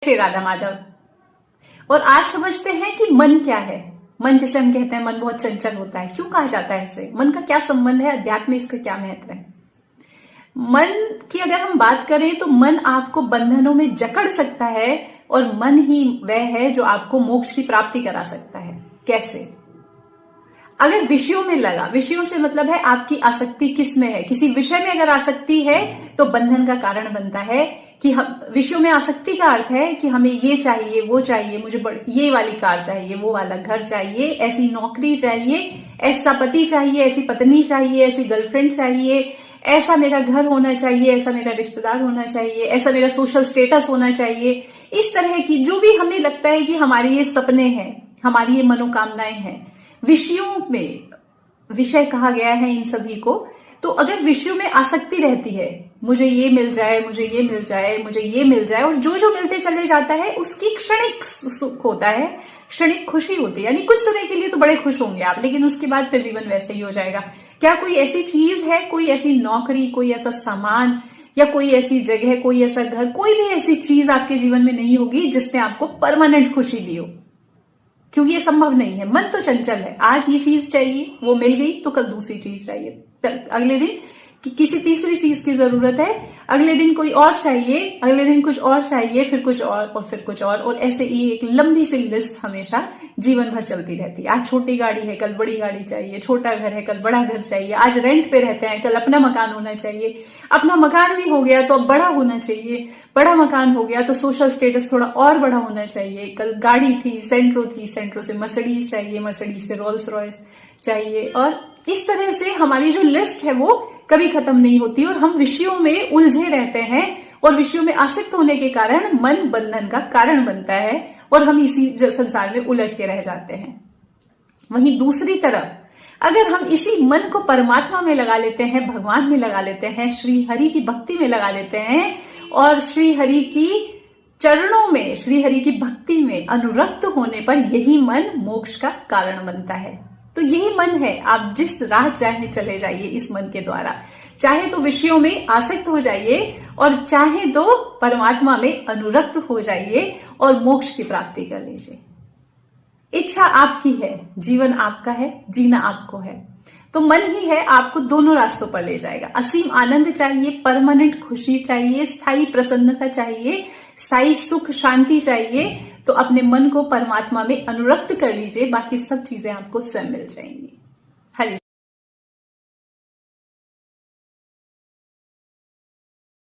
श्री राधा माधव। और आज समझते हैं कि मन क्या है। मन, जैसे हम कहते हैं मन बहुत चंचल होता है, क्यों कहा जाता है ऐसे? मन का क्या संबंध है, अध्यात्म में इसका क्या महत्व है? मन की अगर हम बात करें तो मन आपको बंधनों में जकड़ सकता है और मन ही वह है जो आपको मोक्ष की प्राप्ति करा सकता है। कैसे? अगर विषयों में लगा, विषयों से मतलब है आपकी आसक्ति किस में है, किसी विषय में अगर आसक्ति है तो बंधन का कारण बनता है। कि हम विषयों में आसक्ति का अर्थ है कि हमें ये चाहिए, वो चाहिए, मुझे ये वाली कार चाहिए, वो वाला घर चाहिए, ऐसी नौकरी चाहिए, ऐसा पति चाहिए, ऐसी पत्नी चाहिए, ऐसी गर्लफ्रेंड चाहिए, ऐसा मेरा घर होना चाहिए, ऐसा मेरा रिश्तेदार होना चाहिए, ऐसा मेरा सोशल स्टेटस होना चाहिए। इस तरह की जो भी हमें लगता है कि हमारे ये सपने हैं, हमारी ये मनोकामनाएं हैं, विषयों में विषय कहा गया है इन सभी को। तो अगर विषयों में आसक्ति रहती है, मुझे ये मिल जाए, मुझे ये मिल जाए, मुझे ये मिल जाए, और जो जो मिलते चले जाता है उसकी क्षणिक सुख होता है, क्षणिक खुशी होती है। यानी कुछ समय के लिए तो बड़े खुश होंगे आप, लेकिन उसके बाद फिर जीवन वैसे ही हो जाएगा। क्या कोई ऐसी चीज है, कोई ऐसी नौकरी, कोई ऐसा सामान, या कोई ऐसी जगह, कोई ऐसा घर, कोई भी ऐसी चीज आपके जीवन में नहीं होगी जिसने आपको परमानेंट खुशी दी हो? क्योंकि ये संभव नहीं है। मन तो चंचल है। आज ये चीज चाहिए, वो मिल गई तो कल दूसरी चीज चाहिए, अगले दिन किसी तीसरी चीज की जरूरत है, अगले दिन कोई और चाहिए, अगले दिन कुछ और चाहिए, फिर कुछ और फिर कुछ और ऐसे ही एक लंबी सी लिस्ट हमेशा जीवन भर चलती रहती है। आज छोटी गाड़ी है, कल बड़ी गाड़ी चाहिए, छोटा घर है, कल बड़ा घर चाहिए, आज रेंट पे रहते हैं, कल अपना मकान होना चाहिए, अपना मकान भी हो गया तो अब बड़ा होना चाहिए, बड़ा मकान हो गया तो सोशल स्टेटस थोड़ा और बड़ा होना चाहिए, कल गाड़ी थी, सेंट्रो थी, सेंट्रो से मर्सिडीज चाहिए, मर्सिडीज से रोल्स रॉयस चाहिए। और इस तरह से हमारी जो लिस्ट है वो कभी खत्म नहीं होती और हम विषयों में उलझे रहते हैं, और विषयों में आसक्त होने के कारण मन बंधन का कारण बनता है और हम इसी संसार में उलझ के रह जाते हैं। वहीं दूसरी तरफ अगर हम इसी मन को परमात्मा में लगा लेते हैं, भगवान में लगा लेते हैं, श्री हरि की भक्ति में लगा लेते हैं और श्री हरि की चरणों में, श्री हरि की भक्ति में अनुरक्त होने पर यही मन मोक्ष का कारण बनता है। तो यही मन है, आप जिस राह चाहे चले जाइए इस मन के द्वारा। चाहे तो विषयों में आसक्त हो जाइए और चाहे तो परमात्मा में अनुरक्त हो जाइए और मोक्ष की प्राप्ति कर लीजिए। इच्छा आपकी है, जीवन आपका है, जीना आपको है। तो मन ही है आपको दोनों रास्तों पर ले जाएगा। असीम आनंद चाहिए, परमानेंट खुशी चाहिए, स्थायी प्रसन्नता चाहिए, स्थायी सुख शांति चाहिए, तो अपने मन को परमात्मा में अनुरक्त कर लीजिए, बाकी सब चीजें आपको स्वयं मिल जाएंगी।